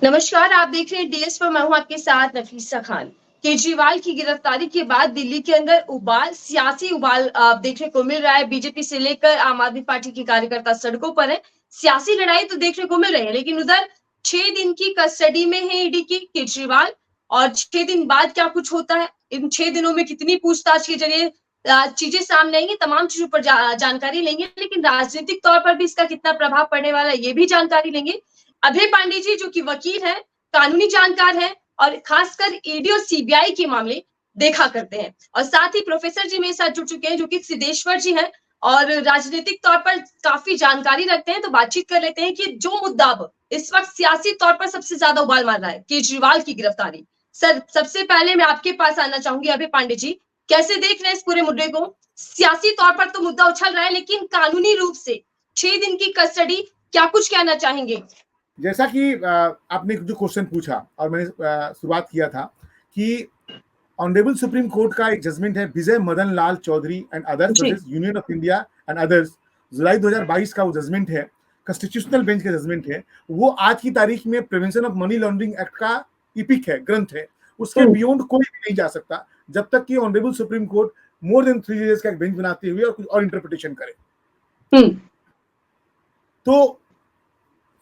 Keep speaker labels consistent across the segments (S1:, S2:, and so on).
S1: नमस्कार, आप देख रहे हैं डीएस पर। मैं हूं आपके साथ नफीसा खान। केजरीवाल की गिरफ्तारी के बाद दिल्ली के अंदर सियासी उबाल देखने को मिल रहा है। बीजेपी से लेकर आम आदमी पार्टी के कार्यकर्ता सड़कों पर है। सियासी लड़ाई तो देखने को मिल रही है, लेकिन उधर 6 दिन की कस्टडी में है ईडी की केजरीवाल। और 6 दिन बाद क्या कुछ होता है, इन 6 दिनों में कितनी पूछताछ के जरिए चीजें सामने आएंगी, तमाम चीजों पर जानकारी लेंगे। लेकिन राजनीतिक तौर पर भी इसका कितना प्रभाव पड़ने वाला है, ये भी जानकारी लेंगे। अभय पांडे जी, जो कि वकील हैं, कानूनी जानकार हैं और खासकर ईडी और सीबीआई के मामले देखा करते हैं। और साथ ही प्रोफेसर जी मेरे साथ जुड़ चुके हैं, जो कि सिद्धेश्वर जी हैं और राजनीतिक तौर पर काफी जानकारी रखते हैं। तो बातचीत कर लेते हैं कि जो मुद्दा अब इस वक्त सियासी तौर पर सबसे ज्यादा उबाल मार रहा है, केजरीवाल की गिरफ्तारी। सर, सबसे पहले मैं आपके पास आना चाहूंगी। अभय पांडे जी, कैसे देख रहे हैं इस पूरे मुद्दे को? सियासी तौर पर तो मुद्दा उछल रहा है, लेकिन कानूनी रूप से 6 दिन की कस्टडी, क्या कुछ कहना चाहेंगे?
S2: जैसा कि आपने जो क्वेश्चन पूछा और मैंने शुरुआत किया था कि ऑनरेबल सुप्रीम कोर्ट का एक जजमेंट है Vijay Madan Lal Choudhary and others versus Union of India and others, जुलाई 2022 का वो जजमेंट है, कॉन्स्टिट्यूशनल बेंच का जजमेंट है। वो आज की तारीख में prevention of money laundering act का इपिक है, ग्रंथ है। उसके बियॉन्ड कोई भी नहीं जा सकता जब तक कि honourable supreme court more than 3 जजेस का एक बेंच बनाते हुए और कुछ और इंटरप्रिटेशन करे। तो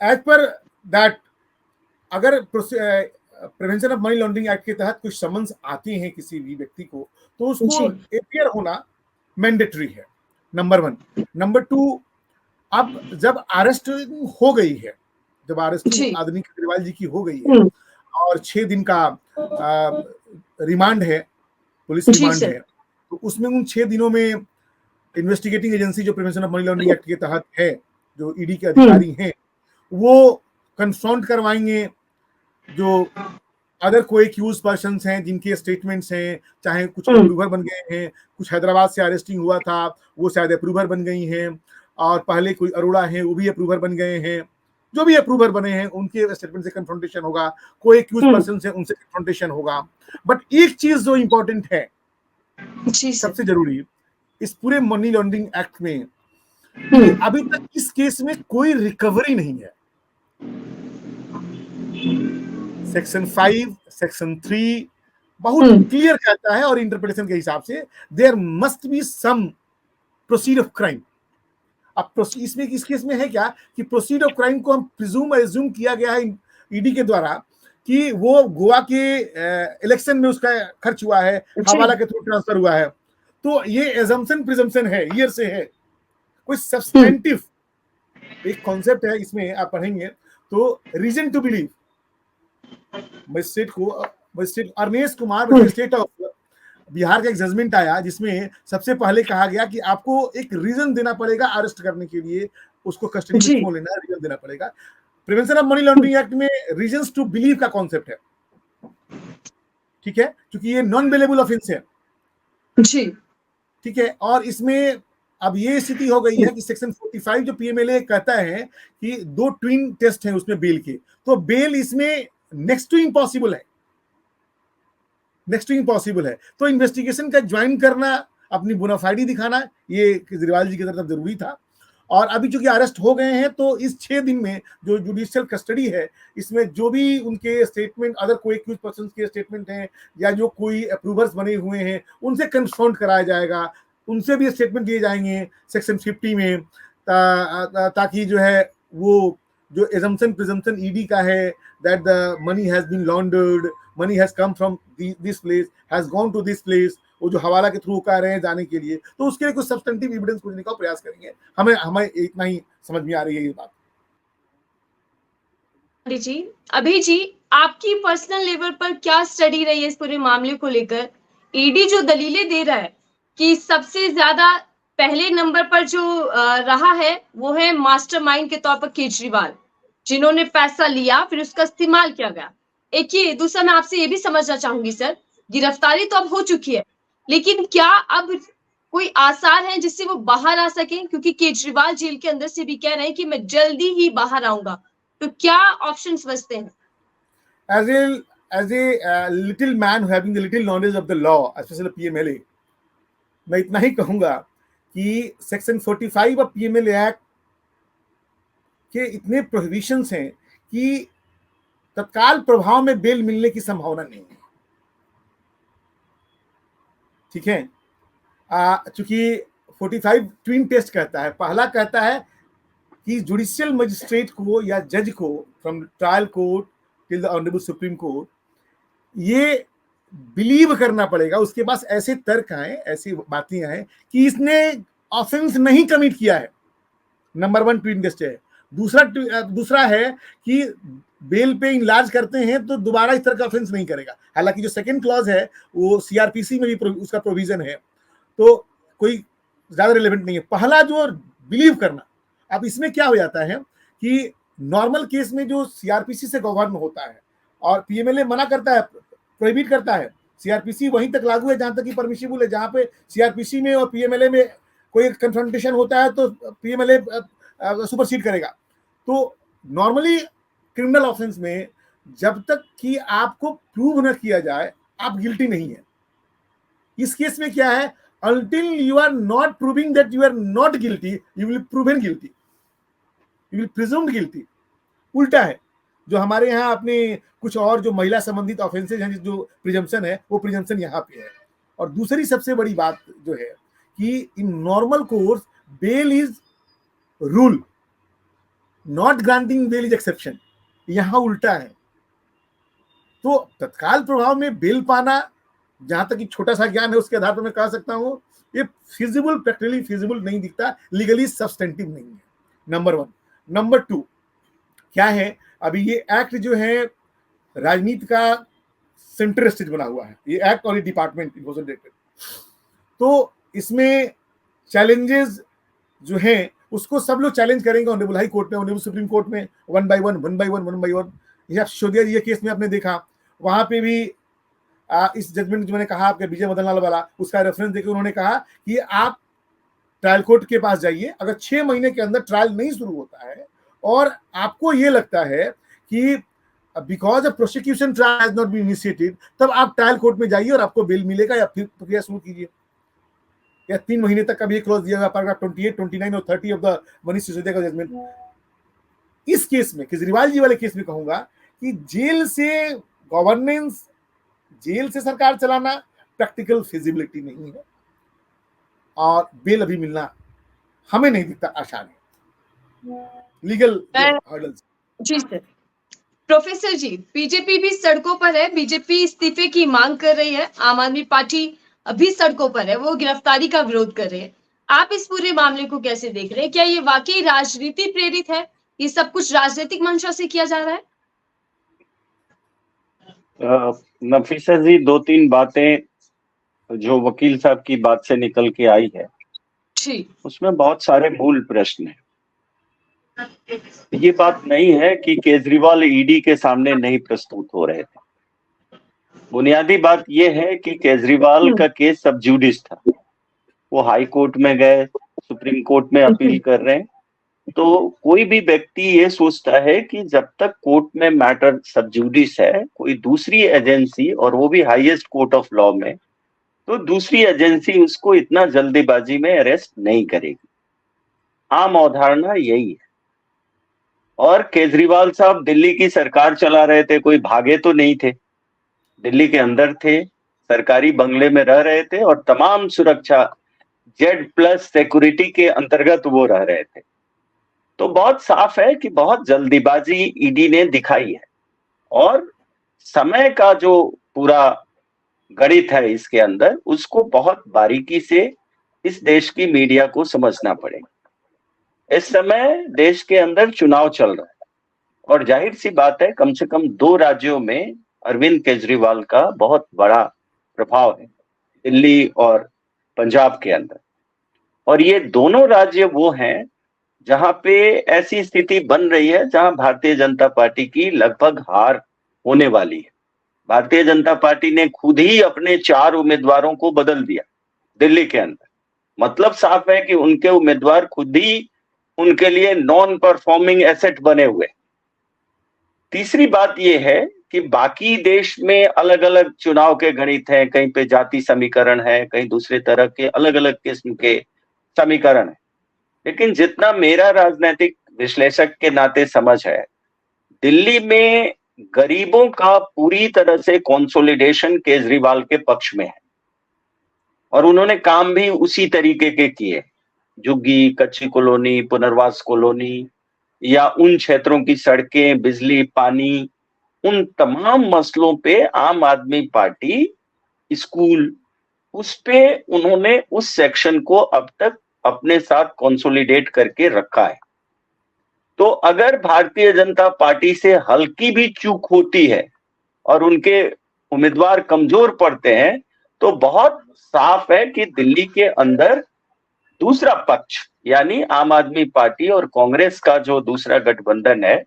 S2: एज पर दैट, अगर prevention of money laundering act के तहत कुछ समन्स आते हैं किसी भी व्यक्ति को, तो उसको अपियर होना मैंडेटरी है, नंबर 1। नंबर 2, अब जब अरेस्ट हो गई है, जब अरेस्ट आदमी केजरीवाल जी की हो गई है और 6 दिन का रिमांड है, पुलिस रिमांड है, तो उसमें उन 6 दिनों में इन्वेस्टिगेटिंग एजेंसी जो prevention of money laundering act के तहत है, जो ईडी के अधिकारी हैं, वो कंफ्रंट करवाएंगे जो अदर कोई एक्यूज पर्सन्स हैं जिनके स्टेटमेंट्स हैं, चाहे कुछ अप्रूवर बन गए हैं, कुछ हैदराबाद से अरेस्टिंग हुआ था वो शायद अप्रूवर बन गई हैं, और पहले कोई अरोड़ा हैं वो भी अप्रूवर बन गए हैं। जो भी अप्रूवर बने हैं उनके स्टेटमेंट से कंफ्रंटेशन होगा, कोई एक्यूज पर्सन से उनसे कंफ्रंटेशन होगा। बट एक चीज जो इंपॉर्टेंट है, सबसे जरूरी इस पूरे मनी लॉन्ड्रिंग एक्ट में, अभी तक इस केस में कोई रिकवरी नहीं है। सेक्शन 5, सेक्शन 3 बहुत क्लियर कहता है और इंटरप्रिटेशन के हिसाब से there must be some proceed of crime. अब इसमें इस केस में है क्या कि प्रोसीड ऑफ क्राइम को हम एज्यूम किया गया है ईडी के द्वारा कि वो गोवा के इलेक्शन में उसका खर्च हुआ है, हवाला के थ्रू ट्रांसफर हुआ है। तो ये एजम्पशन प्रिजम्पशन है, ईयर से है, कोई सब्सटेंटिव एक कॉन्सेप्ट है इसमें। आप पढ़ेंगे तो reason to believe, magistrate Arnesh Kumar magistrate of Bihar का एक जजमेंट आया जिसमें सबसे पहले कहा गया कि आपको एक रीजन देना पड़ेगा अरेस्ट करने के लिए, उसको कस्टडी में क्यों लेना है, रीजन देना पड़ेगा। Prevention of money laundering act में रीजंस टू बिलीव का कॉन्सेप्ट है, ठीक है, क्योंकि ये नॉन बेलेबल ऑफेंस है जी, ठीक है। और इसमें अब ये स्थिति हो गई है कि सेक्शन 45 जो पीएमएलए कहता है कि 2 ट्विन टेस्ट हैं उसमें बेल के, तो बेल इसमें नेक्स्ट टू इम्पॉसिबल है, नेक्स्ट टू इम्पॉसिबल है। तो इन्वेस्टिगेशन का ज्वाइन करना, अपनी बोनाफाइडी दिखाना, ये केजरीवाल जी की तरफ जरूरी था। और अभी चूंकि अरेस्ट हो गए हैं तो इस 6 दिन में जो जुडिशियल कस्टडी है, इसमें जो भी उनके स्टेटमेंट, अदर कोई एक्यूज पर्सन के स्टेटमेंट हैं या जो कोई अप्रूवर्स बने हुए हैं उनसे कंफ्रंट कराया जाएगा, उनसे भी स्टेटमेंट दिए जाएंगे सेक्शन 50 में, ताकि जो है वो जो एजम्पशन प्रिजम्पशन ईडी का है that the money has been laundered, money has come from this place, has gone to this place, वो जो हवाला के थ्रू कर रहे हैं जाने के लिए, तो उसके लिए कुछ सब्सटेंटिव एविडेंस खोजने का प्रयास करेंगे। हमें इतना ही समझ में आ रही है ये बात।
S1: जी, अभी जी, आपकी पर्सनल लेवल पर क्या स्टडी रही है इस पूरे मामले को लेकर? ईडी जो दलीलें दे रहा है कि सबसे ज्यादा पहले नंबर पर जो रहा है वो है मास्टरमाइंड के तौर पर केजरीवाल, जिन्होंने पैसा लिया फिर उसका इस्तेमाल किया गया। एक ये दूसरा, मैं आपसे ये भी समझना चाहूंगी सर, गिरफ्तारी तो अब हो चुकी है, लेकिन क्या अब कोई आसार है जिससे वो बाहर आ सके? क्योंकि केजरीवाल जेल के अंदर से भी कह रहे हैं कि मैं जल्दी ही बाहर आऊंगा, तो क्या ऑप्शंस बचते हैं?
S2: As a little man having the little knowledge of the law, especially PMLA, मैं इतना ही कहूंगा कि सेक्शन 45 ऑफ पीएमएलए एक्ट के इतने प्रोहिबिशंस हैं कि तत्काल प्रभाव में बेल मिलने की संभावना नहीं है। ठीक है, चूंकि 45 ट्विन टेस्ट कहता है, पहला कहता है कि जुडिशियल मजिस्ट्रेट को या जज को from trial court till the honourable supreme court ये बिलीव करना पड़ेगा, उसके पास ऐसे तर्क आए, ऐसी बातें आए कि इसने ऑफेंस नहीं कमिट किया है। नंबर 1 ट्विन टेस्ट है। दूसरा है कि बेल पे इनलार्ज करते हैं तो दोबारा इस तरह का ऑफेंस नहीं करेगा। हालांकि जो सेकंड क्लॉज है वो सीआरपीसी में भी उसका प्रोविजन है, तो कोई ज्यादा रिलेवेंट नहीं है। पहला जो बिलीव करना, अब इसमें क्या हो जाता है कि नॉर्मल केस में जो सीआरपीसी से गवर्न होता है और पीएमएलए मना करता है, प्रोहिबिट करता है, सीआरपीसी वहीं तक लागू है जहां तक कि परमिशिबल है। जहां पे सीआरपीसी में और पीएमएलए में कोई कंफ्रंटेशन होता है तो पीएमएलए सुपरसीड करेगा। तो नॉर्मली क्रिमिनल ऑफेंस में जब तक कि आपको प्रूव न किया जाए आप गिल्टी नहीं है। इस केस में क्या है, until you are not proving that you are not guilty, you will proven guilty, you will presumed guilty। उल्टा है, जो हमारे यहाँ अपने कुछ और जो महिला संबंधित ऑफेंसेज हैं जो प्रिजम्पशन है, वो प्रिजम्पशन यहाँ पे है। और दूसरी सबसे बड़ी बात जो है कि in normal course bail is rule, not granting bail is exception. यहाँ उल्टा है। तो तत्काल प्रभाव में बेल पाना, जहां तक कि छोटा सा ज्ञान है उसके आधार पर मैं कह सकता हूं ये फिजिबल, प्रैक्टिकली फिजिबल नहीं दिखता, लीगली सब्सटेंटिव नहीं है। नंबर 1। नंबर 2 क्या है, अभी ये एक्ट जो है राजनीति का सेंटर स्टेज बना हुआ है, ये एक्ट और ये डिपार्टमेंट इन्फोर्समेंट। तो इसमें चैलेंजेस जो हैं उसको सब लोग चैलेंज करेंगे ऑनरेबल हाई कोर्ट में, ऑनरेबल सुप्रीम कोर्ट में, वन बाय वन। ये सिसोदिया जी के केस में आपने देखा, वहां पे भी इस जजमेंट जो मैंने कहा आपके विजय मदन लाल वाला, उसका रेफरेंस देकर उन्होंने कहा कि आप ट्रायल कोर्ट के पास जाइए, अगर 6 महीने के अंदर ट्रायल नहीं शुरू होता है और आपको ये लगता है कि because of prosecution trial has not been initiated, तब आप ट्रायल कोर्ट में जाइए और आपको बेल मिलेगा या फिर प्रक्रिया शुरू कीजिए। या 3 महीने तक का भी क्लॉज दिया हुआ पैराग्राफ 28, 29 और 30 ऑफ द मनीष सिसोदिया का जजमेंट। इस केस में, केजरीवाल जी वाले केस में कहूंगा कि जेल से गवर्नेंस, जेल से सरकार चलाना प्रैक्टिकल फिजिबिलिटी नहीं है और बेल अभी मिलना हमें नहीं दिखता आसान है, लीगल हर्डल्स।
S1: जी सर। प्रोफेसर जी, बीजेपी भी सड़कों पर है, बीजेपी इस्तीफे की मांग कर रही है, आम आदमी पार्टी अभी सड़कों पर है, वो गिरफ्तारी का विरोध कर रहे हैं। आप इस पूरे मामले को कैसे देख रहे हैं? क्या ये वाकई राजनीति प्रेरित है? ये सब कुछ राजनीतिक मंशा से किया जा रहा है?
S3: नफीसा जी, 2-3 बातें जो वकील साहब की बात से निकल के आई है
S1: जी,
S3: उसमें बहुत सारे मूल प्रश्न हैं। ये बात नहीं है कि केजरीवाल ईडी के सामने नहीं प्रस्तुत हो रहे थे। बुनियादी बात यह है कि केजरीवाल का केस सब जुडिस था, वो हाई कोर्ट में गए, सुप्रीम कोर्ट में अपील कर रहे हैं। तो कोई भी व्यक्ति ये सोचता है कि जब तक कोर्ट में मैटर सब जुडिस है, कोई दूसरी एजेंसी, और वो भी हाईएस्ट कोर्ट ऑफ लॉ में, तो दूसरी एजेंसी उसको इतना जल्दीबाजी में अरेस्ट नहीं करेगी। आम अवधारणा यही है। और केजरीवाल साहब दिल्ली की सरकार चला रहे थे, कोई भागे तो नहीं थे, दिल्ली के अंदर थे, सरकारी बंगले में रह रहे थे और तमाम सुरक्षा Z+ सिक्योरिटी के अंतर्गत वो रह रहे थे। तो बहुत साफ है कि बहुत जल्दीबाजी ईडी ने दिखाई है और समय का जो पूरा गणित है इसके अंदर, उसको बहुत बारीकी से इस देश की मीडिया को समझना पड़ेगा। इस समय देश के अंदर चुनाव चल रहा है और जाहिर सी बात है कम से कम 2 राज्यों में अरविंद केजरीवाल का बहुत बड़ा प्रभाव है, दिल्ली और पंजाब के अंदर। और ये दोनों राज्य वो हैं जहां पे ऐसी स्थिति बन रही है जहां भारतीय जनता पार्टी की लगभग हार होने वाली है। भारतीय जनता पार्टी ने खुद ही अपने 4 उम्मीदवारों को बदल दिया दिल्ली के अंदर। मतलब साफ है कि उनके उम्मीदवार खुद ही उनके लिए नॉन परफॉर्मिंग एसेट बने हुए। तीसरी बात यह है कि बाकी देश में अलग अलग चुनाव के गणित हैं, कहीं पे जाति समीकरण है, कहीं दूसरे तरह के अलग अलग किस्म के समीकरण है। लेकिन जितना मेरा राजनीतिक विश्लेषक के नाते समझ है, दिल्ली में गरीबों का पूरी तरह से कंसोलिडेशन केजरीवाल के पक्ष में है और उन्होंने काम भी उसी तरीके के किए। झुग्गी, कच्ची कॉलोनी, पुनर्वास कॉलोनी या उन क्षेत्रों की सड़कें, बिजली, पानी, उन तमाम मसलों पे आम आदमी पार्टी, स्कूल, उस पे उन्होंने उस सेक्शन को अब तक अपने साथ कंसोलिडेट करके रखा है। तो अगर भारतीय जनता पार्टी से हल्की भी चूक होती है और उनके उम्मीदवार कमजोर पड़ते हैं तो बहुत साफ है कि दिल्ली के अंदर दूसरा पक्ष यानी आम आदमी पार्टी और कांग्रेस का जो दूसरा गठबंधन है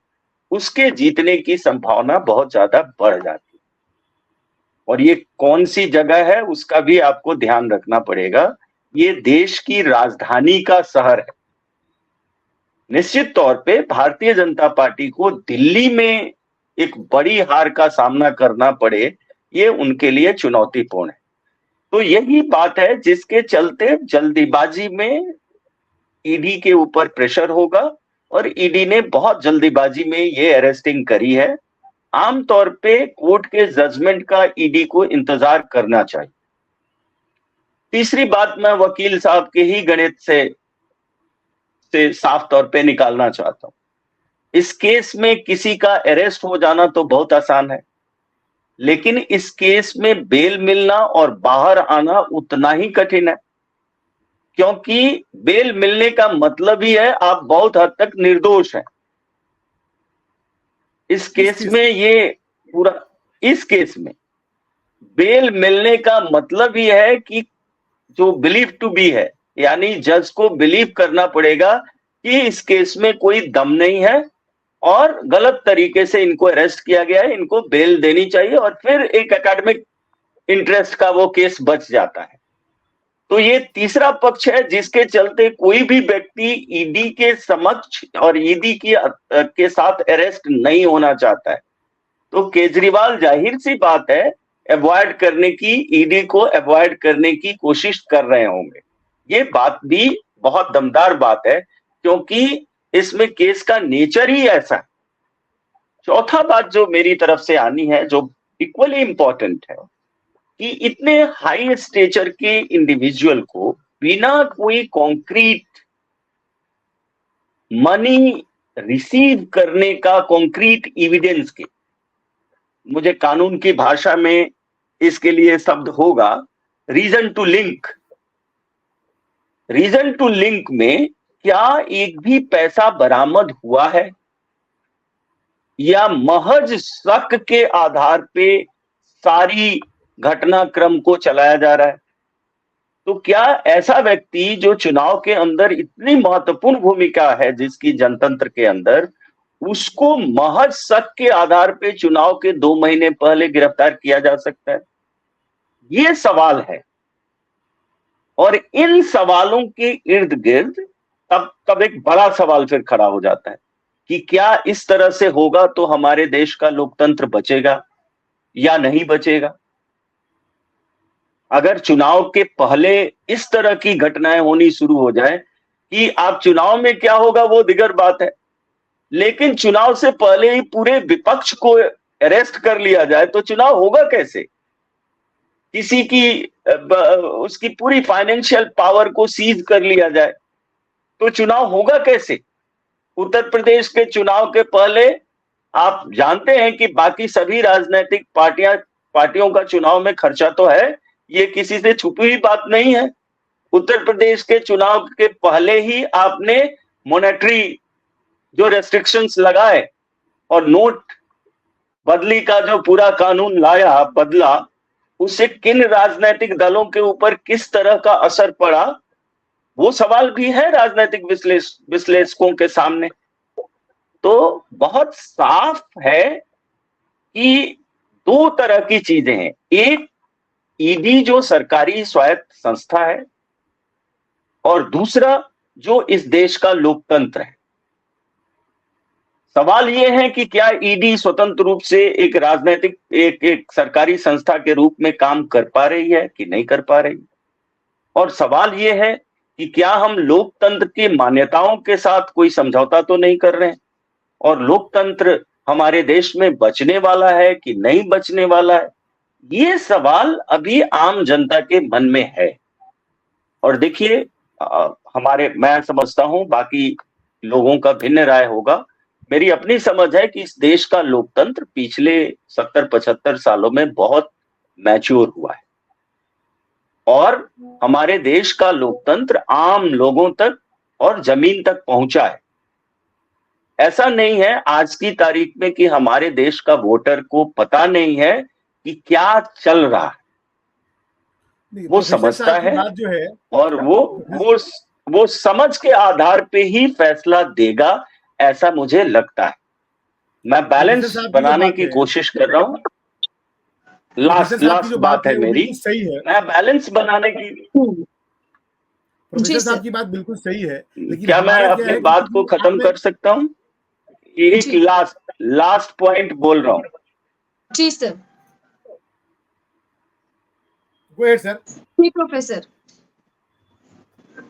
S3: उसके जीतने की संभावना बहुत ज्यादा बढ़ जाती है। और ये कौन सी जगह है उसका भी आपको ध्यान रखना पड़ेगा। ये देश की राजधानी का शहर है। निश्चित तौर पे भारतीय जनता पार्टी को दिल्ली में एक बड़ी हार का सामना करना पड़े, ये उनके लिए चुनौतीपूर्ण है। तो यही बात है जिसके चलते जल्दीबाजी में ईडी के ऊपर प्रेशर होगा और ईडी ने बहुत जल्दीबाजी में ये अरेस्टिंग करी है। आमतौर पे कोर्ट के जजमेंट का ईडी को इंतजार करना चाहिए। तीसरी बात मैं वकील साहब के ही गणित से साफ तौर पे निकालना चाहता हूं। इस केस में किसी का अरेस्ट हो जाना तो बहुत आसान है, लेकिन इस केस में बेल मिलना और बाहर आना उतना ही कठिन है, क्योंकि बेल मिलने का मतलब ही है आप बहुत हद तक निर्दोष हैं। इस केस में बेल मिलने का मतलब ही है कि जो बिलीव टू बी है, यानी जज को बिलीव करना पड़ेगा कि इस केस में कोई दम नहीं है और गलत तरीके से इनको अरेस्ट किया गया है, इनको बेल देनी चाहिए और फिर एक एकेडमिक इंटरेस्ट का वो केस बच जाता है। तो ये तीसरा पक्ष है जिसके चलते कोई भी व्यक्ति ईडी के समक्ष और ईडी के साथ अरेस्ट नहीं होना चाहता है। तो केजरीवाल जाहिर सी बात है अवॉइड करने की, ईडी को अवॉइड करने की कोशिश कर रहे होंगे। ये बात भी बहुत दमदार बात है क्योंकि इसमें केस का नेचर ही ऐसा है। चौथा बात जो मेरी तरफ से आनी है, जो इक्वली इंपॉर्टेंट है, कि इतने हाई स्टेचर के इंडिविजुअल को बिना कोई कॉन्क्रीट मनी रिसीव करने का कॉन्क्रीट एविडेंस के, मुझे कानून की भाषा में इसके लिए शब्द होगा reason to link. Reason to link में क्या एक भी पैसा बरामद हुआ है या महज शक के आधार पे सारी घटनाक्रम को चलाया जा रहा है? तो क्या ऐसा व्यक्ति जो चुनाव के अंदर इतनी महत्वपूर्ण भूमिका है जिसकी जनतंत्र के अंदर, उसको महज शक के आधार पे चुनाव के 2 महीने पहले गिरफ्तार किया जा सकता है? ये सवाल है। और इन सवालों के इर्द गिर्द तब एक बड़ा सवाल फिर खड़ा हो जाता है कि क्या इस तरह से होगा तो हमारे देश का लोकतंत्र बचेगा या नहीं बचेगा? अगर चुनाव के पहले इस तरह की घटनाएं होनी शुरू हो जाए कि आप चुनाव में क्या होगा वो दिगर बात है, लेकिन चुनाव से पहले ही पूरे विपक्ष को अरेस्ट कर लिया जाए तो चुनाव होगा कैसे? किसी की उसकी पूरी फाइनेंशियल पावर को सीज कर लिया जाए तो चुनाव होगा कैसे? उत्तर प्रदेश के चुनाव के पहले आप जानते हैं कि बाकी सभी राजनीतिक पार्टियों का चुनाव में खर्चा तो है, ये किसी से छुपी हुई बात नहीं है। उत्तर प्रदेश के चुनाव के पहले ही आपने मॉनेटरी जो रेस्ट्रिक्शंस लगाए और नोट बदली का जो पूरा कानून लाया, बदला, उससे किन राजनीतिक दलों के ऊपर किस तरह का असर पड़ा, वो सवाल भी है राजनीतिक विश्लेषकों के सामने। तो बहुत साफ है कि 2 तरह की चीजें हैं। एक, ईडी जो सरकारी स्वायत्त संस्था है, और दूसरा जो इस देश का लोकतंत्र है। सवाल यह है कि क्या ईडी स्वतंत्र रूप से एक राजनीतिक एक सरकारी संस्था के रूप में काम कर पा रही है कि नहीं कर पा रही? और सवाल यह है कि क्या हम लोकतंत्र की मान्यताओं के साथ कोई समझौता तो नहीं कर रहे हैं? और लोकतंत्र हमारे देश में बचने वाला है कि नहीं बचने वाला है, ये सवाल अभी आम जनता के मन में है। और देखिए, मैं समझता हूं, बाकी लोगों का भिन्न राय होगा, मेरी अपनी समझ है कि इस देश का लोकतंत्र पिछले 70-75 सालों में बहुत मैच्योर हुआ है और हमारे देश का लोकतंत्र आम लोगों तक और जमीन तक पहुंचा है। ऐसा नहीं है आज की तारीख में कि हमारे देश का वोटर को पता नहीं है कि क्या चल रहा है। वो समझता है
S2: बात जो है,
S3: और वो समझ के आधार पे ही फैसला देगा, ऐसा मुझे लगता है। मैं बैलेंस बनाने की कोशिश कर रहा हूँ। लास्ट बात है मेरी,
S2: सही है,
S3: मैं बैलेंस बनाने की।
S2: प्रोफेसर साहब की बात बिल्कुल सही है, लेकिन
S3: क्या मैं अपनी बात को खत्म कर सकता हूँ? एक लास्ट पॉइंट बोल रहा हूँ।
S1: जी सर।
S2: Go ahead sir.
S1: जी प्रोफेसर।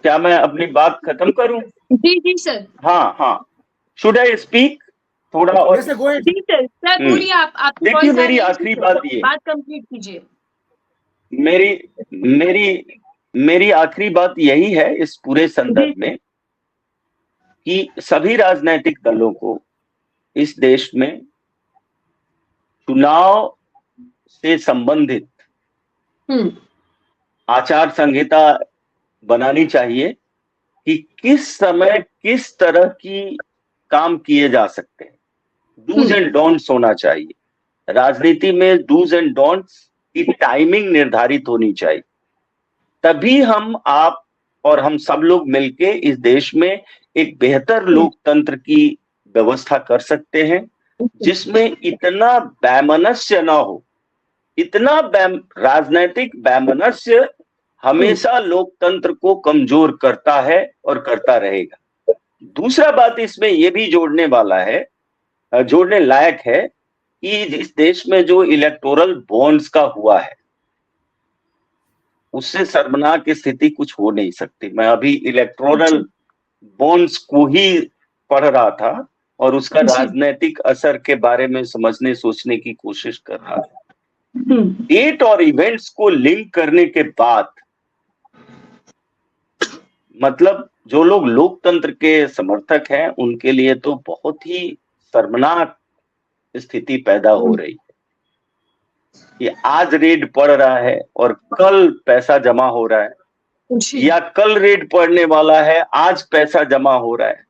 S3: क्या मैं अपनी बात खत्म करूं?
S1: जी सर।
S3: हाँ, शुड आई स्पीक थोड़ा और?
S1: जी सर, बोलिए आप।
S3: देखिए, मेरी आखिरी बात ये,
S1: बात कंप्लीट कीजिए।
S3: मेरी आखिरी बात यही है इस पूरे संदर्भ में कि सभी राजनीतिक दलों को इस देश में चुनाव से संबंधित आचार संहिता बनानी चाहिए कि किस समय किस तरह की काम किए जा सकते हैं। डूज एंड डोंट्स होना चाहिए। राजनीति में डूज एंड डोंट्स की टाइमिंग निर्धारित होनी चाहिए, तभी आप और हम सब लोग मिलके इस देश में एक बेहतर लोकतंत्र की व्यवस्था कर सकते हैं, जिसमें इतना वैमनस्य ना हो। राजनीतिक वैमनस्य हमेशा लोकतंत्र को कमजोर करता है और करता रहेगा। दूसरा बात इसमें यह भी जोड़ने लायक है कि इस देश में जो इलेक्टोरल बॉन्ड्स का हुआ है, उससे शर्मनाक स्थिति कुछ हो नहीं सकती। मैं अभी इलेक्टोरल बॉन्ड्स को ही पढ़ रहा था और उसका राजनीतिक असर के बारे में समझने सोचने की कोशिश कर रहा था। डेट और इवेंट्स को लिंक करने के बाद, मतलब जो लोग लोकतंत्र के समर्थक हैं, उनके लिए तो बहुत ही शर्मनाक स्थिति पैदा हो रही है कि आज रेड पड़ रहा है और कल पैसा जमा हो रहा है, या कल रेड पड़ने वाला है, आज पैसा जमा हो रहा है।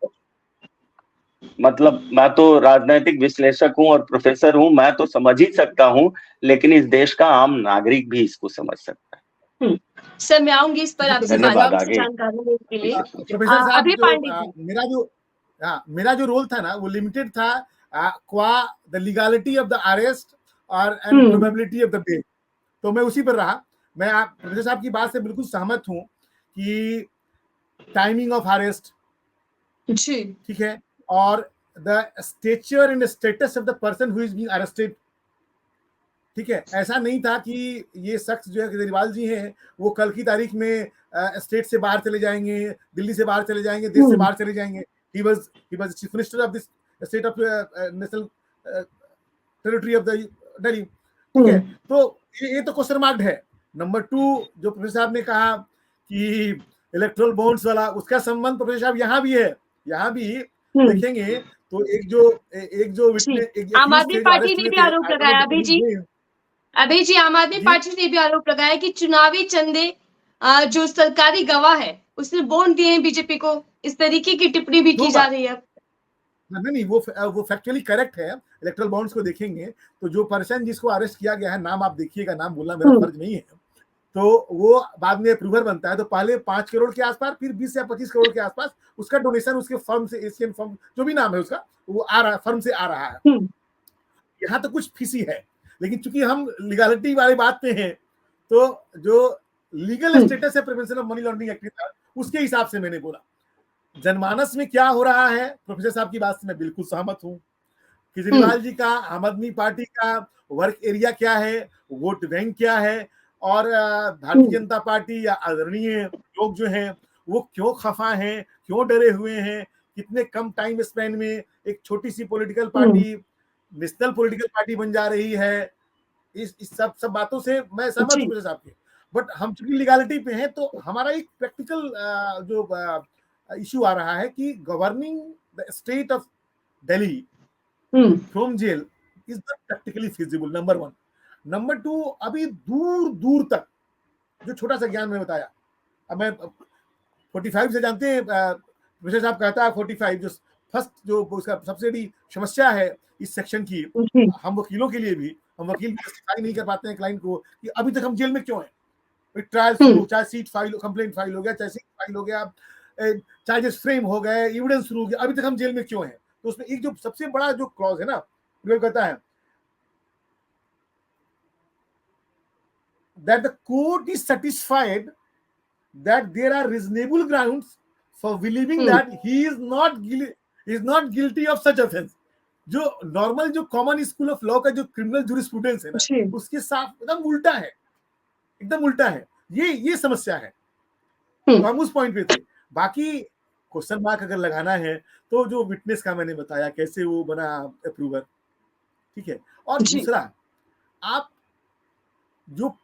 S3: मतलब मैं तो राजनीतिक विश्लेषक हूं और प्रोफेसर हूं, मैं तो समझ ही सकता हूं, लेकिन इस देश का आम नागरिक भी इसको समझ सकता है।
S1: सर, मैं आऊंगी इस पर आपसे जानकारी के लिए।
S2: प्रोफेसर साहब, मेरा जो रोल था ना, वो लिमिटेड था qua the legality of the arrest और and probability of the bail, तो मैं उसी पर रहा। मैं प्रोफेसर साहब की बात से बिल्कुल सहमत हूं कि टाइमिंग ऑफ अरेस्ट ठीक है, और the stretcher and status of the person who is being arrested, ठीक है। ऐसा नहीं था कि ये शख्स जो है केजरीवाल जी हैं, वो कल की तारीख में स्टेट से बाहर चले जाएंगे, दिल्ली से बाहर चले जाएंगे, देश से बाहर चले जाएंगे। He was chief minister of this state of national territory of the Delhi, ठीक है। तो ये तो क्वेश्चन मार्क है। नंबर 2, जो प्रोफेसर साहब ने कहा कि इलेक्ट्रल बॉन्ड्स वाला, उसका संबंध प्रोफेसर साहब यहाँ भी है। यहाँ भी देखेंगे तो एक जो
S1: आम आदमी पार्टी ने भी आरोप लगाया, अभी जी आम आदमी पार्टी ने भी आरोप लगाया कि चुनावी चंदे जो सरकारी गवाह है उसने बॉन्ड दिए हैं बीजेपी को। इस तरीके की टिप्पणी भी की जा रही है।
S2: नहीं, वो फैक्चुअली करेक्ट है। इलेक्ट्रल बॉन्ड्स को देखेंगे तो जो पर्सन जिसको अरेस्ट किया गया है, नाम आप देखिएगा, नाम बोलना मेरा फर्ज नहीं है, तो वो बाद में अप्रूवर बनता है। तो पहले 5 करोड़ के आसपास, फिर 20 या 25 करोड़ के आसपास उसका डोनेशन उसके फर्म से, एशियन फर्म जो भी नाम है उसका, वो आ रहा है, फर्म से आ रहा है। यहाँ तो कुछ फीसी है, लेकिन चूंकि हम लीगलिटी वाली बात पे हैं, तो जो लीगल स्टेटस है prevention of money laundering act का, उसके हिसाब से मैंने बोला। जनमानस में क्या हो रहा है, प्रोफेसर साहब की बात से मैं बिल्कुल सहमत हूँ। केजरीवाल जी का, आम आदमी पार्टी का वर्क एरिया क्या है, वोट बैंक क्या है, और भारतीय जनता पार्टी या आदरणीय लोग जो हैं वो क्यों खफा हैं, क्यों डरे हुए हैं, कितने कम टाइम स्पेन में एक छोटी सी political party national political party बन जा रही है, इस सब बातों से मैं सहमत हूँ साहब के, बट हम चूंकि लीगलिटी पे हैं तो हमारा एक प्रैक्टिकल जो इशू आ रहा है कि governing the state of Delhi from jail is not practically feasible, number 1। Number 2, अभी दूर दूर तक जो छोटा सा ज्ञान मैंने बताया, अब मैं 45 से जानते हैं, प्रोफेसर साहब कहता है 45 जो फर्स्ट जो उसका सबसे बड़ी समस्या है इस सेक्शन की, हम वकीलों के लिए भी, हम वकील जस्टिफाई नहीं कर पाते हैं क्लाइंट को कि अभी तक हम जेल में क्यों हैं। ट्रायल शुरू, चाहे सीट फाइल, कंप्लेंट फाइल हो गया, चाहे सीट फाइल हो गया, चार्जेस फ्रेम हो गए, एविडेंस शुरू हो गया, अभी तक हम जेल में क्यों हैं। तो उसमें एक जो सबसे बड़ा जो क्लॉज है ना, वो कहता है that the court is satisfied that there are reasonable grounds for believing that he is not guilty of such offense। जो नॉर्मल जो कॉमन स्कूल ऑफ लॉ का जो क्रिमिनल जूरिस्प्रूडेंस है ना, उसके साथ एकदम उल्टा है, एकदम उल्टा है। ये समस्या है। तो हम उस पॉइंट पे थे। बाकी क्वेश्चन मार्क अगर लगाना है तो जो विटनेस का मैंने बताया कैसे वो बना अप्रूवर, ठीक है। और दूसरा, आप जो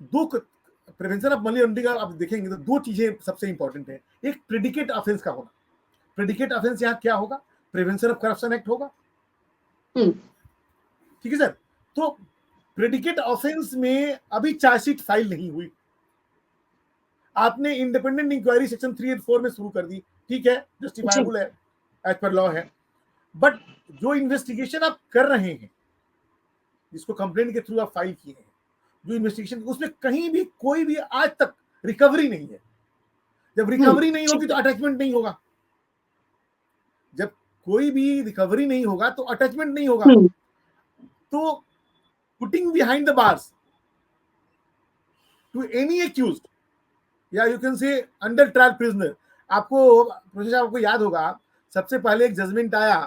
S2: दो प्रिवेंशन ऑफ मनी लॉन्ड्रिंग आप देखेंगे तो दो चीजें सबसे इंपॉर्टेंट है। एक प्रेडिकेट ऑफेंस का होना। प्रेडिकेट ऑफेंस यहाँ क्या होगा? प्रिवेंशन ऑफ करप्शन एक्ट होगा, ठीक है सर। तो प्रेडिकेट ऑफेंस में अभी चार्जशीट फाइल नहीं हुई, आपने इंडिपेंडेंट इंक्वायरी सेक्शन 384 में शुरू कर दी, ठीक है, जस्टिफाइबल है, एज पर लॉ है। बट जो इन्वेस्टिगेशन आप कर रहे हैं, जिसको कंप्लेंट के थ्रू आप फाइल किए हैं, जो इन्वेस्टिगेशन, उसमें कहीं भी कोई भी आज तक रिकवरी नहीं है। जब रिकवरी नहीं होगी तो अटैचमेंट नहीं होगा। जब कोई भी रिकवरी नहीं होगा तो अटैचमेंट नहीं होगा। तो putting behind the bars to any accused, या you can say under trial prisoner. आपको प्रोसेस आपको याद होगा, सबसे पहले एक जजमेंट आया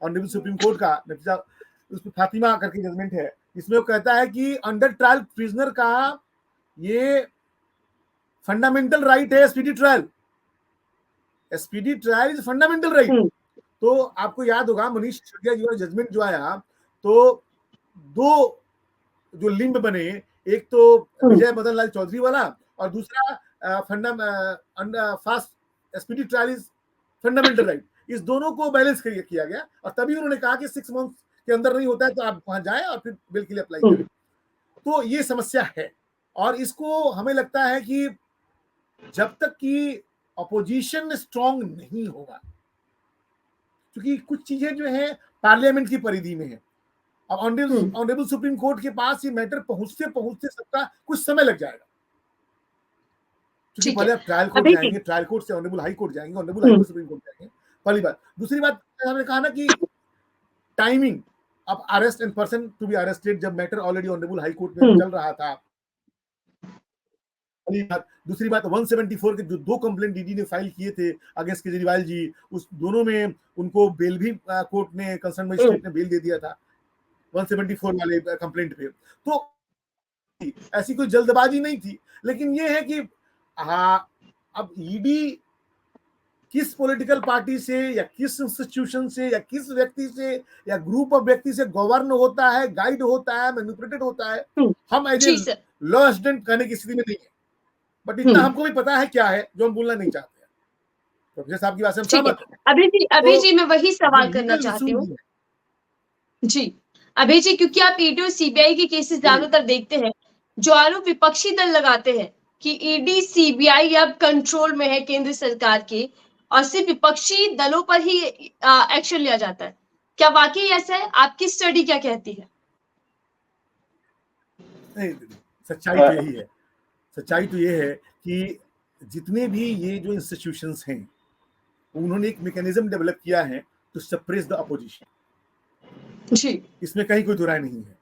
S2: ऑनरेबल सुप्रीम कोर्ट का, उसमें फातिमा करके जजमेंट है, इसमें वो कहता है कि अंडर ट्रायल प्रिजनर का ये फंडामेंटल राइट है speedy trial. Speedy trial is fundamental right. तो आपको याद होगा मनीष सिसोदिया जी का जजमेंट जो आया, तो दो जो लिंब बने, एक तो विजय मदन लाल चौधरी वाला और दूसरा fast speedy trial is fundamental right. इस दोनों को बैलेंस किया गया और तभी उन्होंने कहा कि 6 मंथ के अंदर नहीं होता है तो आप वहां जाएं और फिर बिल के लिए अप्लाई करें। तो ये समस्या है और इसको हमें लगता है कि जब तक कि अपोजिशन स्ट्रांग नहीं होगा, क्योंकि कुछ चीजें जो है पार्लियामेंट की परिधि में है। अब ऑनरेबल सुप्रीम कोर्ट के पास ये मैटर पहुंचते सबका कुछ समय लग जाएगा, क्योंकि पहले आप ट्रायल कोर्ट जाएंगे, ट्रायल कोर्ट से ऑनरेबल हाई कोर्ट जाएंगे, honourable high court supreme court जाएंगे, पहली बात। दूसरी बात हमने कहा ना कि टाइमिंग, अब arrest and person to be arrested जब matter already honourable high court में चल रहा था, पहली बात। दूसरी बात 174 के जो 2 कंप्लेंट डीडी ने फाइल किए थे अगेंस्ट केजरीवाल जी, उस दोनों में उनको बेल भी कोर्ट ने, कंसर्न मजिस्ट्रेट ने बेल दे दिया था 174 वाले कंप्लेंट पे। तो ऐसी कोई जल्दबाजी नहीं थी, लेकिन ये है कि अब ईडी किस पॉलिटिकल पार्टी से या किस इंस्टीट्यूशन से या किस व्यक्ति से या ग्रुप ऑफ व्यक्ति से गवर्न होता है, गाइड होता है, मैनिपुलेटेड होता है, हम एज ए लॉ स्टूडेंट कहने की स्थिति में नहीं है। बट इतना हमको भी पता है क्या है जो हम बोलना नहीं चाहते हैं। प्रोफेसर साहब की बात से हम सहमत हैं।
S1: अभी जी मैं वही सवाल करना चाहती हूँ जी, अभी जी, क्योंकि आप ईडी और सीबीआई के केसेस ज्यादातर देखते हैं, जो आरोप विपक्षी दल लगाते हैं कि ईडी सीबीआई अब कंट्रोल में है केंद्र सरकार के और सिर्फ विपक्षी दलों पर ही एक्शन लिया जाता है, क्या वाकई ऐसा है? आपकी स्टडी क्या कहती है?
S2: सच्चाई तो यही है, सच्चाई तो ये है कि जितने भी ये जो इंस्टीट्यूशंस हैं, उन्होंने एक मैकेनिज्म डेवलप किया है टू सप्रेस द अपोजिशन जी, इसमें कहीं कोई दुराई नहीं है,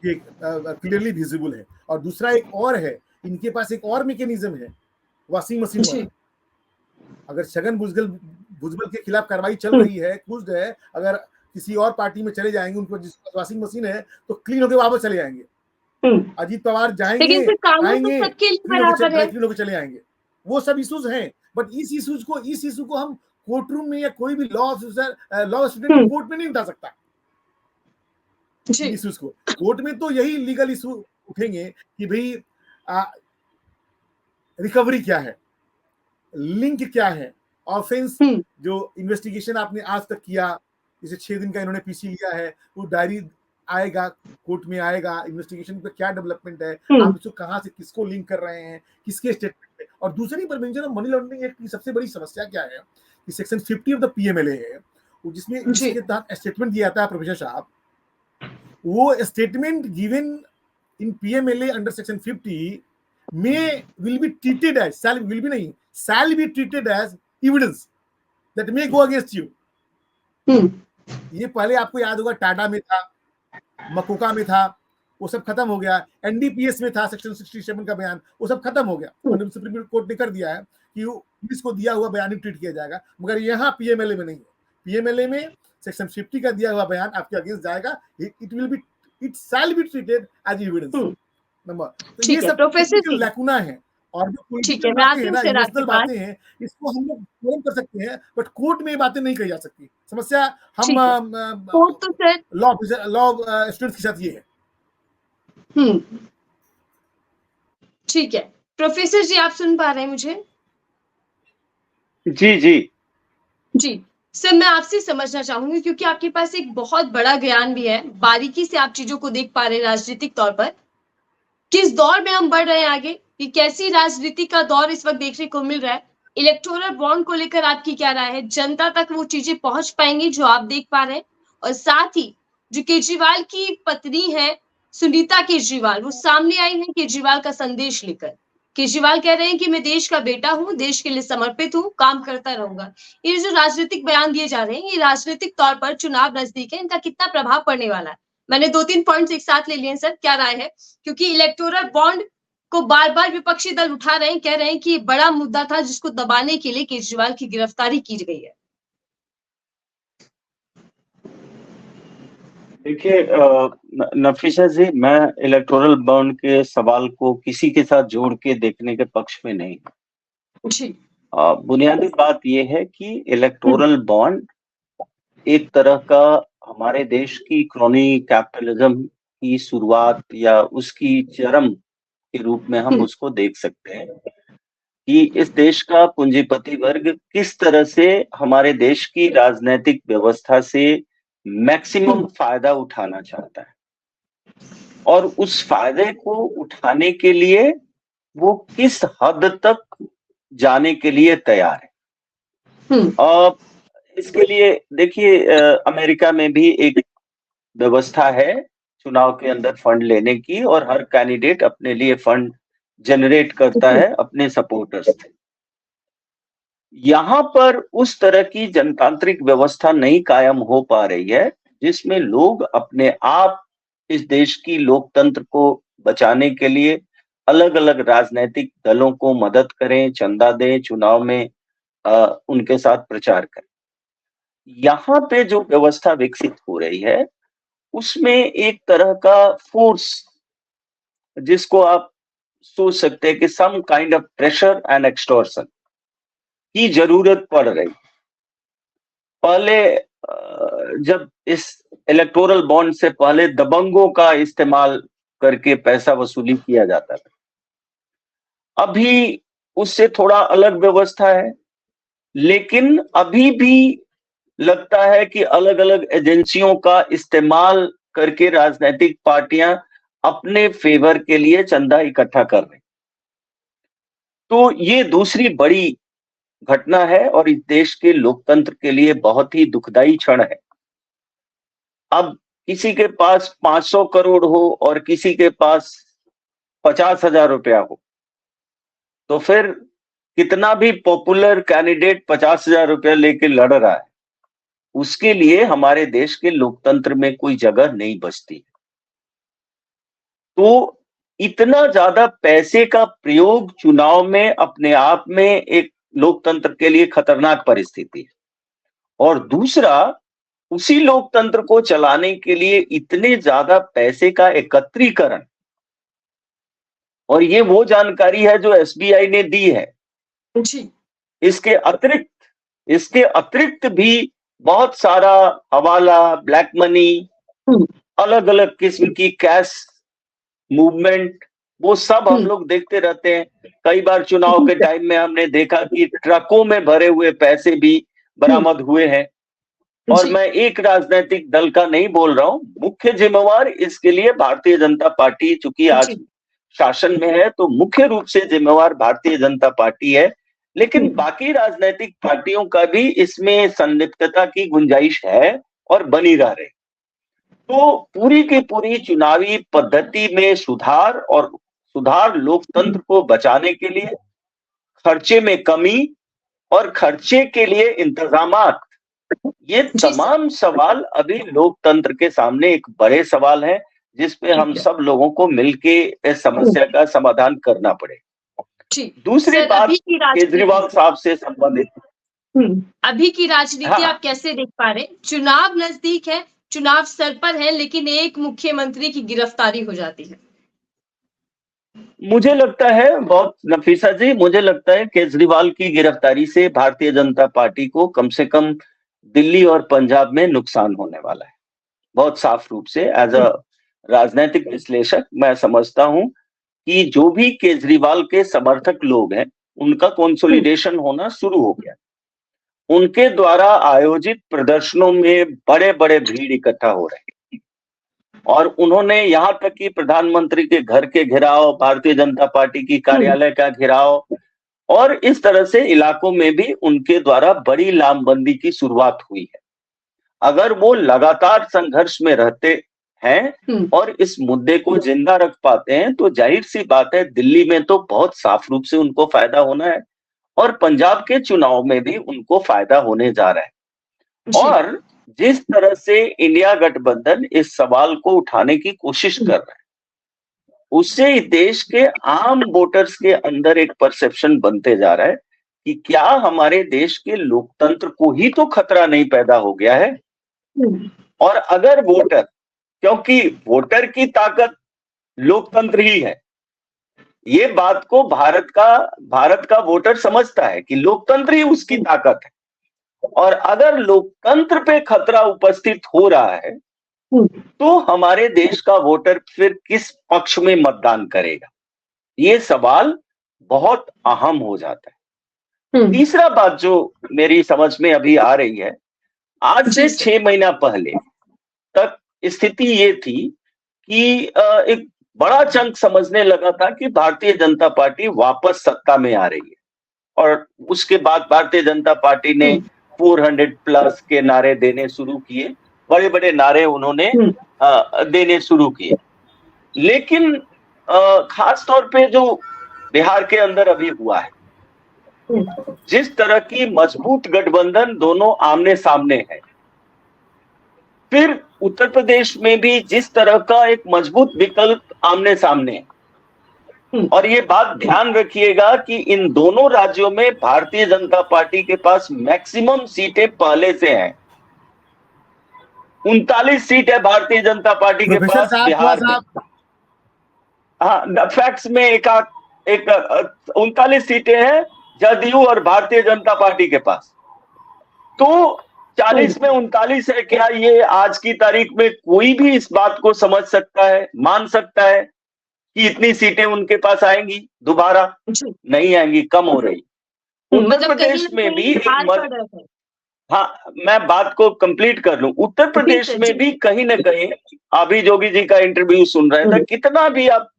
S2: ये क्लियरली विजिबल है। और दूसरा एक और है, इनके पास एक और मैकेनिज्म है, वॉशिंग मशीन वाला। अगर छगन भुजबल के खिलाफ कार्रवाई चल रही है, कुछ है, अगर किसी और पार्टी में चले जाएंगे, उनको जिसके वॉशिंग मशीन है तो क्लीन होकर वापस चले जाएंगे। अजीत पवार जाएंगे, आएंगे, क्लीन होकर चले आएंगे। वो सब इश्यूज हैं, बट इस इशू को हम कोर्ट रूम में या कोई भी law officer, law student court में नहीं उठा सकता।
S1: जी
S2: इश्यूज को। कोर्ट में तो यही लीगल इशू उठेंगे कि भाई रिकवरी क्या है, लिंक क्या है, ऑफेंस जो इन्वेस्टिगेशन आपने आज तक किया, जैसे 6 दिन का इन्होंने पीसी लिया है, वो डायरी आएगा, कोर्ट में आएगा, इन्वेस्टिगेशन पे क्या डेवलपमेंट है, आप इसको कहां से किसको लिंक कर रहे हैं, किसके स्टेटमेंट पे। और दूसरी prevention of money laundering act की सबसे बड़ी समस्या क्या है कि सेक्शन 50 ऑफ द पीएमएलए है, जिसमें इसके तहत स्टेटमेंट दिया जाता है प्रोफेसर साहब, वो statement given in PMLA under section 50 में will be treated as, shall be treated as evidence that may go against you. ये पहले आपको याद होगा टाटा में था, मकोका में था, वो सब खत्म हो गया। एनडीपीएस में था सेक्शन 67 का बयान, वो सब खत्म हो गया। सुप्रीम कोर्ट ने कर दिया है कि पुलिस को दिया हुआ बयान ही ट्रीट किया जाएगा, मगर यहाँ पीएमएलए में नहीं है। पीएमएलए में सेक्शन 50 का दिया हुआ बयान आपके अगेंस्ट जाएगा, it shall be treated as evidence number. तो ये सब प्रोफेसर लैकुना है, और जो पॉलिटिकल बातें हैं ना, इमोशनल बातें हैं, इसको हम लोग क्लेम कर सकते हैं, बट कोर्ट में ये बातें नहीं कही जा सकती। समस्या हम लॉ स्टूडेंट्स के साथ ये है।
S1: ठीक है प्रोफेसर जी, आप सुन पा रहे हैं मुझे?
S3: जी जी
S1: जी सर, मैं आपसे समझना चाहूंगी क्योंकि आपके पास एक बहुत बड़ा ज्ञान भी है, बारीकी से आप चीजों को देख पा रहे हैं राजनीतिक तौर पर। किस दौर में हम बढ़ रहे हैं आगे, कि कैसी राजनीति का दौर इस वक्त देखने को मिल रहा है, इलेक्टोरल बॉन्ड को लेकर आपकी क्या राय है, जनता तक वो चीजें पहुंच पाएंगी जो आप देख पा रहे हैं? और साथ ही जो केजरीवाल की पत्नी है सुनीता केजरीवाल, वो सामने आई है केजरीवाल का संदेश लेकर। केजरीवाल कह रहे हैं कि मैं देश का बेटा हूं, देश के लिए समर्पित हूं, काम करता रहूंगा। ये जो राजनीतिक बयान दिए जा रहे हैं, ये राजनीतिक तौर पर चुनाव नजदीक है, इनका कितना प्रभाव पड़ने वाला है? मैंने 2-3 पॉइंट्स एक साथ ले लिए हैं सर, क्या राय है? क्योंकि इलेक्टोरल बॉन्ड को बार बार विपक्षी दल उठा रहे हैं, कह रहे हैं कि बड़ा मुद्दा था जिसको दबाने के लिए केजरीवाल की गिरफ्तारी की गई है।
S3: देखिए नफीसा जी, मैं इलेक्टोरल बॉन्ड के सवाल को किसी के साथ जोड़ के देखने के पक्ष में नहीं हूँ। बुनियादी बात यह है कि इलेक्टोरल बॉन्ड एक तरह का हमारे देश की क्रॉनी कैपिटलिज्म की शुरुआत या उसकी चरम के रूप में हम उसको देख सकते हैं कि इस देश का पूंजीपति वर्ग किस तरह से हमारे देश की राजनीतिक व्यवस्था से मैक्सिमम फायदा उठाना चाहता है, और उस फायदे को उठाने के लिए वो किस हद तक जाने के लिए तैयार है। इसके लिए देखिए अमेरिका में भी एक व्यवस्था है चुनाव के अंदर फंड लेने की, और हर कैंडिडेट अपने लिए फंड जनरेट करता है अपने सपोर्टर्स से। यहाँ पर उस तरह की जनतांत्रिक व्यवस्था नहीं कायम हो पा रही है जिसमें लोग अपने आप इस देश की लोकतंत्र को बचाने के लिए अलग अलग राजनीतिक दलों को मदद करें, चंदा दें, चुनाव में उनके साथ प्रचार करें। यहाँ पे जो व्यवस्था विकसित हो रही है उसमें एक तरह का फोर्स, जिसको आप सोच सकते हैं कि some kind of pressure and extortion की जरूरत पड़ रही। पहले जब इस इलेक्टोरल बॉन्ड से पहले दबंगों का इस्तेमाल करके पैसा वसूली किया जाता था, अभी उससे थोड़ा अलग व्यवस्था है, लेकिन अभी भी लगता है कि अलग अलग एजेंसियों का इस्तेमाल करके राजनीतिक पार्टियां अपने फेवर के लिए चंदा इकट्ठा कर रही। तो ये दूसरी बड़ी घटना है और इस देश के लोकतंत्र के लिए बहुत ही दुखदाई क्षण है। अब किसी के पास 500 करोड़ हो और किसी के पास 50,000 रुपया हो, तो फिर कितना भी पॉपुलर कैंडिडेट 50,000 रुपया लेके लड़ रहा है, उसके लिए हमारे देश के लोकतंत्र में कोई जगह नहीं बचती। तो इतना ज्यादा पैसे का प्रयोग चुनाव में अपने आप में एक लोकतंत्र के लिए खतरनाक परिस्थिति है। और दूसरा, उसी लोकतंत्र को चलाने के लिए इतने ज्यादा पैसे का एकत्रीकरण, और ये वो जानकारी है जो एसबीआई ने दी है। इसके अतिरिक्त भी बहुत सारा हवाला, ब्लैक मनी अलग अलग किस्म की कैश मूवमेंट, वो सब हम लोग देखते रहते हैं। कई बार चुनाव के टाइम में हमने देखा कि ट्रकों में भरे हुए पैसे भी बरामद हुए हैं। और
S1: जी।
S3: मैं एक राजनीतिक दल का नहीं बोल रहा हूं, मुख्य जिम्मेवार इसके लिए भारतीय जनता पार्टी, चूंकि आज
S1: जी।
S3: शासन में है तो मुख्य रूप से जिम्मेवार भारतीय जनता पार्टी है, लेकिन बाकी राजनीतिक पार्टियों का भी इसमें संलिप्तता की गुंजाइश है और बनी रह रही। तो पूरी की पूरी चुनावी पद्धति में सुधार, और सुधार लोकतंत्र को बचाने के लिए, खर्चे में कमी और खर्चे के लिए इंतजामात, ये
S1: जी सर।
S3: तमाम सवाल अभी लोकतंत्र के सामने एक बड़े सवाल हैं, जिसपे हम
S1: ठीक है।
S3: सब लोगों को मिलके इस समस्या का समाधान करना पड़े।
S1: जी।
S3: दूसरी
S1: सर,
S3: बात
S1: अभी की राजनीति
S3: केजरीवाल साहब से संबंधित,
S1: अभी की राजनीति
S3: हाँ,
S1: आप कैसे देख पा रहे हैं? चुनाव नजदीक है, चुनाव सर पर है, लेकिन एक मुख्यमंत्री की गिरफ्तारी हो जाती है।
S3: मुझे लगता है बहुत, नफीसा जी, मुझे लगता है केजरीवाल की गिरफ्तारी से भारतीय जनता पार्टी को कम से कम दिल्ली और पंजाब में नुकसान होने वाला है। बहुत साफ रूप से एज अ राजनीतिक विश्लेषक मैं समझता हूं कि जो भी केजरीवाल के समर्थक लोग हैं, उनका कंसोलिडेशन होना शुरू हो गया। उनके द्वारा आयोजित प्रदर्शनों में बड़े बड़े भीड़ इकट्ठा हो रहे हैं, और उन्होंने यहां तक कि प्रधानमंत्री के घर के घेराव, भारतीय जनता पार्टी की कार्यालय का घेराव, और इस तरह से इलाकों में भी उनके द्वारा बड़ी लामबंदी की शुरुआत हुई है। अगर वो लगातार संघर्ष में रहते हैं और इस मुद्दे को जिंदा रख पाते हैं, तो जाहिर सी बात है दिल्ली में तो बहुत साफ रूप से उनको फायदा होना है, और पंजाब के चुनाव में भी उनको फायदा होने जा रहा है। और जिस तरह से इंडिया गठबंधन इस सवाल को उठाने की कोशिश कर रहा है, उससे देश के आम वोटर्स के अंदर एक परसेप्शन बनते जा रहा है कि क्या हमारे देश के लोकतंत्र को ही तो खतरा नहीं पैदा हो गया है। और अगर वोटर, क्योंकि वोटर की ताकत लोकतंत्र ही है, ये बात को भारत का वोटर समझता है कि लोकतंत्र ही उसकी ताकत है, और अगर लोकतंत्र पे खतरा उपस्थित हो रहा है, तो हमारे देश का वोटर फिर किस पक्ष में मतदान करेगा, ये सवाल बहुत अहम हो जाता है। तीसरा बात जो मेरी समझ में अभी आ रही है, आज से 6 महीना पहले तक स्थिति ये थी कि एक बड़ा चंक समझने लगा था कि भारतीय जनता पार्टी वापस सत्ता में आ रही है, और उसके बाद भारतीय जनता पार्टी ने 400 प्लस के नारे देने शुरू किए, बड़े बड़े नारे उन्होंने देने शुरू किए। लेकिन खास तौर पे जो बिहार के अंदर अभी हुआ है, जिस तरह की मजबूत गठबंधन दोनों आमने सामने है, फिर उत्तर प्रदेश में भी जिस तरह का एक मजबूत विकल्प आमने सामने है, और ये बात ध्यान रखिएगा कि इन दोनों राज्यों में भारतीय जनता पार्टी के पास मैक्सिमम सीटें पहले से हैं। 39 सीट है भारतीय जनता पार्टी के पास बिहार में। हाँ, फैक्ट्स में एक 39 सीटें हैं जदयू और भारतीय जनता पार्टी के पास। तो 40 में 39 है क्या, ये आज की तारीख में कोई भी इस बात को समझ सकता है, मान सकता है कि इतनी सीटें उनके पास आएंगी दोबारा? नहीं आएंगी, कम हो रही। उत्तर प्रदेश में भी हाँ, मैं बात को कंप्लीट कर लूं। उत्तर प्रदेश में भी कहीं ना कहीं, अभी जोगी जी का इंटरव्यू सुन रहे थे, कितना भी आप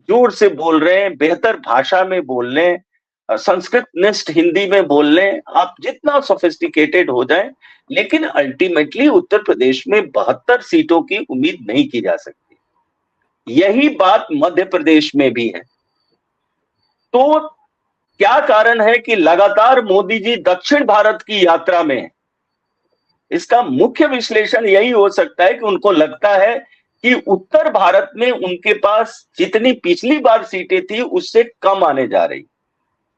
S3: जोर से बोल रहे हैं, बेहतर भाषा में बोल रहे हैं, संस्कृत निष्ठ हिंदी में बोल लें, आप जितना सोफिस्टिकेटेड हो जाएं, लेकिन अल्टीमेटली उत्तर प्रदेश में 72 सीटों की उम्मीद नहीं की जा सकती। यही बात मध्य प्रदेश में भी है। तो क्या कारण है कि लगातार मोदी जी दक्षिण भारत की यात्रा में हैं? इसका मुख्य विश्लेषण यही हो सकता है कि उनको लगता है कि उत्तर भारत में उनके पास जितनी पिछली बार सीटें थी उससे कम आने जा रही,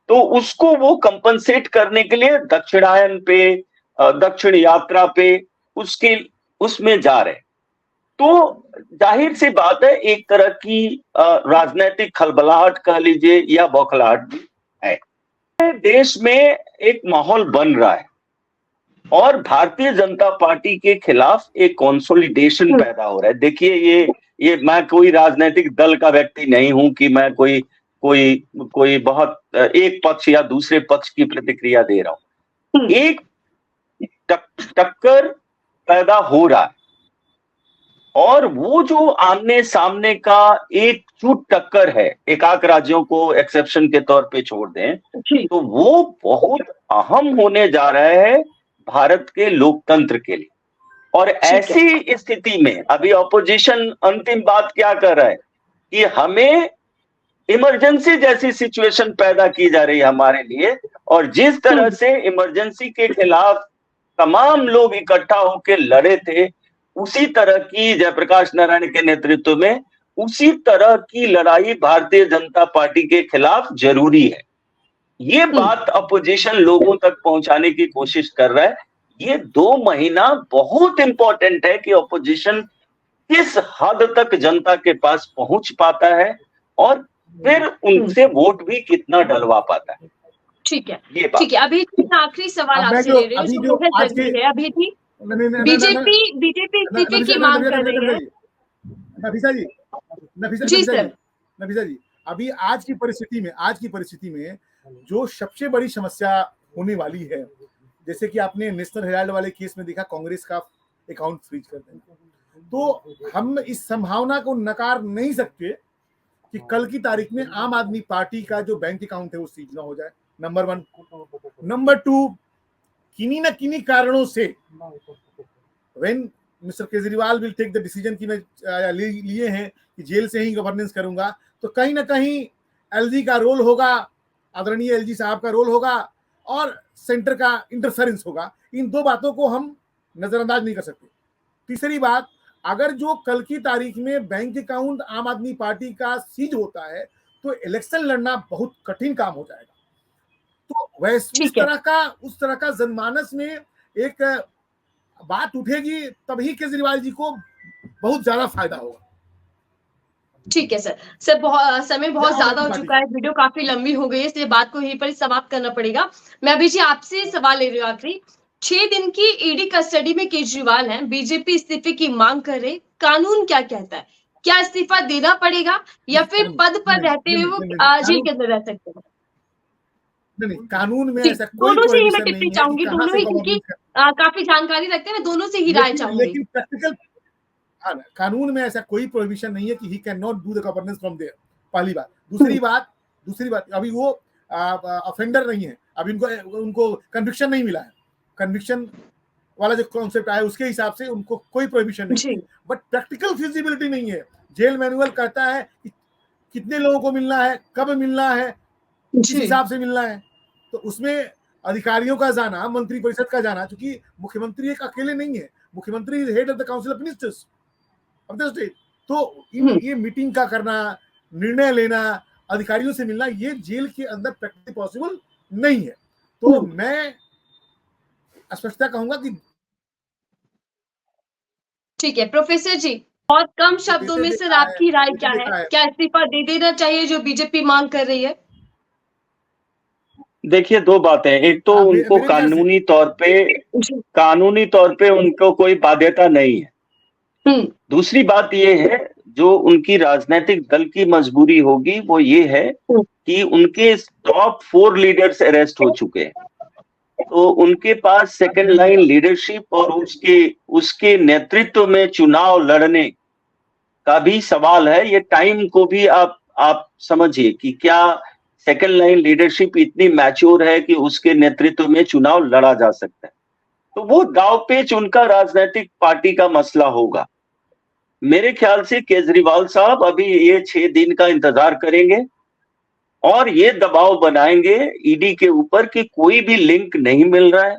S3: तो उसको वो कंपनसेट करने के लिए दक्षिणायन पे, दक्षिण यात्रा पे उसमें जा रहे। तो जाहिर सी बात है, एक तरह की राजनीतिक खलबलाहट कह लीजिए या बौखलाहट भी है। देश में एक माहौल बन रहा है और भारतीय जनता पार्टी के खिलाफ एक कंसोलिडेशन पैदा हो रहा है। देखिए ये मैं कोई राजनीतिक दल का व्यक्ति नहीं हूं कि मैं कोई कोई कोई बहुत एक पक्ष या दूसरे पक्ष की प्रतिक्रिया दे रहा हूं। एक टक्कर पैदा हो रहा है और वो जो आमने सामने का एकजुट टक्कर है, एकाक राज्यों को एक्सेप्शन के तौर पे छोड़ दें, तो वो बहुत अहम होने जा रहा है भारत के लोकतंत्र के लिए। और ऐसी स्थिति में अभी ऑपोजिशन अंतिम बात क्या कर रहा है कि हमें इमरजेंसी जैसी सिचुएशन पैदा की जा रही है हमारे लिए, और जिस तरह से इमरजेंसी के खिलाफ तमाम लोग इकट्ठा होकर लड़े थे, उसी तरह की जयप्रकाश नारायण के नेतृत्व में उसी तरह की लड़ाई भारतीय जनता पार्टी के खिलाफ जरूरी है। ये बात अपोजिशन लोगों तक पहुंचाने की कोशिश कर रहा है। ये 2 महीना बहुत इंपॉर्टेंट है कि अपोजिशन किस हद तक जनता के पास पहुंच पाता है और फिर उनसे वोट भी कितना डलवा पाता है।
S1: ठीक है, ठीक है। अभी आखिरी सवाल आपसे ले रहे हैं, जो बहुत जरूरी है। अभी भी बीजेपी इस्तीफे की मांग कर रही है।
S2: नफीसा जी, अभी आज की परिस्थिति में जो सबसे बड़ी समस्या होने वाली है, जैसे कि आपने नेशनल हेराल्ड वाले केस में देखा, कांग्रेस का अकाउंट फ्रीज कर देंगे, तो हम इस संभावना को नकार नहीं सकते कि कल की तारीख में आम आदमी पार्टी का जो बैंक अकाउंट है वो सीज ना हो जाए, नंबर 1। नंबर 2, किन्हीं न किन्हीं कारणों से when mister Kejriwal will take the decision कि मैं लिए हैं कि जेल से ही गवर्नेंस करूंगा, तो कहीं ना कहीं एलजी का रोल होगा, आदरणीय एलजी साहब का रोल होगा और सेंटर का इंटरफेरेंस होगा। इन 2 बातों को हम नजरअंदाज नहीं कर सकते। तीसरी बात, अगर जो कल की तारीख में बैंक अकाउंट आम आदमी पार्टी का सीज होता है तो इलेक्शन लड़ना बहुत कठिन काम हो जाएगा। तो वैसे उस तरह का जनमानस में एक बात उठेगी, तभी केजरीवाल जी को बहुत ज्यादा फायदा होगा।
S1: ठीक है सर, बहुत समय बहुत ज्यादा हो चुका है, वीडियो काफी लंबी हो गई है, इसलिए बात को यहीं पर समाप्त करना पड़ेगा। मैं अभी जी आपसे सवाल ले रही हूँ आखिरी। 6 दिन की ईडी कस्टडी में केजरीवाल हैं, बीजेपी इस्तीफे की मांग कर रहे, कानून क्या कहता है? क्या इस्तीफा देना पड़ेगा या फिर पद पर रहते हुए वो जेल के अंदर रह सकते हैं?
S2: नहीं, कानून में ऐसा कोई
S1: दोनों से ही मैं
S2: प्रोविजन
S1: टिप्पणी
S2: नहीं है
S1: चाहूंगी,
S2: कि कहां
S1: दोनों
S2: से
S1: ही, क्योंकि काफी जानकारी रखते हैं, मैं दोनों से ही राय चाहूंगी।
S2: लेकिन प्रैक्टिकल कानून में ऐसा कोई प्रोविजन नहीं है कि he can not do the governance from there, पहली बात। दूसरी बात अभी वो ऑफेंडर नहीं है, अभी उनको कन्विक्शन नहीं मिला है। कन्विक्शन वाला जो कॉन्सेप्ट आया उसके हिसाब से उनको कोई प्रोविजन नहीं है, बट प्रैक्टिकल फिजिबिलिटी नहीं है। जेल मैनुअल कहता है कि कितने लोगों को मिलना है, कब मिलना है, किस हिसाब से मिलना है, तो उसमें अधिकारियों का जाना, मंत्रिपरिषद का जाना, क्योंकि मुख्यमंत्री एक अकेले नहीं है, मुख्यमंत्री is head of the council of ministers of the state. तो ये मीटिंग का करना, निर्णय लेना, अधिकारियों से मिलना, ये जेल के अंदर प्रैक्टिकली पॉसिबल नहीं है। तो मैं स्पष्टता कहूंगा कि
S1: ठीक है प्रोफेसर जी, बहुत कम शब्दों में सर आपकी राय क्या है? क्या इस्तीफा दे देना चाहिए जो बीजेपी मांग कर रही है?
S3: देखिए 2 बातें, एक तो उनको कानूनी तौर पे उनको कोई बाध्यता नहीं है। दूसरी बात ये है, जो उनकी राजनीतिक दल की मजबूरी होगी वो ये है कि उनके टॉप 4 लीडर्स अरेस्ट हो चुके हैं, तो उनके पास सेकंड लाइन लीडरशिप और उसके नेतृत्व में चुनाव लड़ने का भी सवाल है। ये टाइम को भी आप समझिए कि क्या सेकंड लाइन लीडरशिप इतनी मैच्योर है कि उसके नेतृत्व में चुनाव लड़ा जा सकता है। तो वो दांवपेच उनका राजनीतिक पार्टी का मसला होगा। मेरे ख्याल से केजरीवाल साहब अभी ये 6 दिन का इंतजार करेंगे और ये दबाव बनाएंगे ईडी के ऊपर कि कोई भी लिंक नहीं मिल रहा है,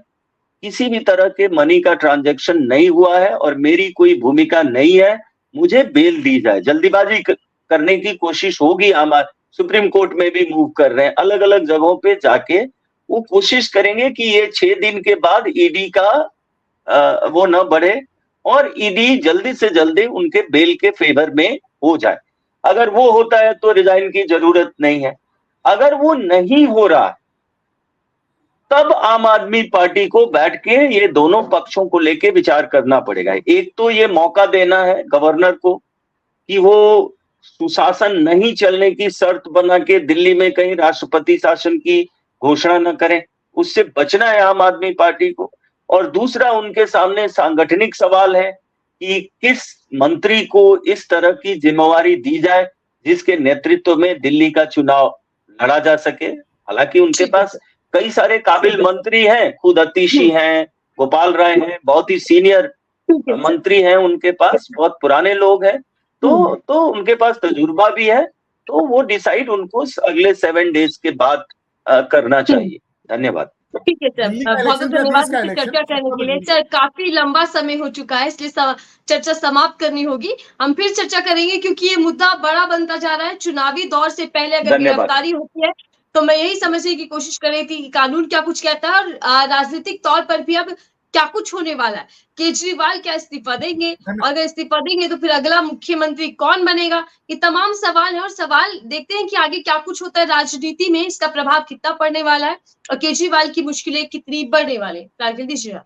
S3: किसी भी तरह के मनी का ट्रांजैक्शन नहीं हुआ है और मेरी कोई भूमिका नहीं है, मुझे बेल दी जाए। जल्दीबाजी करने की कोशिश होगी। हमारे सुप्रीम कोर्ट में भी मूव कर रहे हैं, अलग अलग जगहों पे जाके वो कोशिश करेंगे कि ये 6 दिन के बाद ईडी का वो न बढ़े और ईडी जल्दी से जल्दी उनके बेल के फेवर में हो जाए। अगर वो होता है तो रिजाइन की जरूरत नहीं है। अगर वो नहीं हो रहा तब आम आदमी पार्टी को बैठ के ये दोनों पक्षों को लेके विचार करना पड़ेगा। एक तो ये मौका देना है गवर्नर को कि वो सुशासन नहीं चलने की शर्त बना के दिल्ली में कहीं राष्ट्रपति शासन की घोषणा न करें, उससे बचना है आम आदमी पार्टी को। और दूसरा उनके सामने सांगठनिक सवाल है कि किस मंत्री को इस तरह की जिम्मेवारी दी जाए जिसके नेतृत्व में दिल्ली का चुनाव लड़ा जा सके। हालांकि उनके पास कई सारे काबिल मंत्री हैं, खुद अतिशी हैं, गोपाल राय हैं, बहुत ही सीनियर मंत्री हैं उनके पास, बहुत पुराने लोग हैं, तो उनके पास तजुर्बा भी है। तो वो डिसाइड उनको अगले 7 डेज के बाद करना चाहिए। धन्यवाद।
S1: ठीक है सर, बहुत बहुत धन्यवाद चर्चा करने के लिए। सर काफी लंबा समय हो चुका है, इसलिए चर्चा समाप्त करनी होगी। हम फिर चर्चा करेंगे क्योंकि ये मुद्दा बड़ा बनता जा रहा है। चुनावी दौर से पहले अगर गिरफ्तारी होती है तो मैं यही समझने की कोशिश कर रही थी कि कानून क्या कुछ कहता है और राजनीतिक तौर पर भी अब क्या कुछ होने वाला है। केजरीवाल क्या इस्तीफा देंगे, और अगर इस्तीफा देंगे तो फिर अगला मुख्यमंत्री कौन बनेगा, ये तमाम सवाल है। और सवाल देखते हैं कि आगे क्या कुछ होता है राजनीति में, इसका प्रभाव कितना पड़ने वाला है और केजरीवाल की मुश्किलें कितनी बढ़ने वाली है।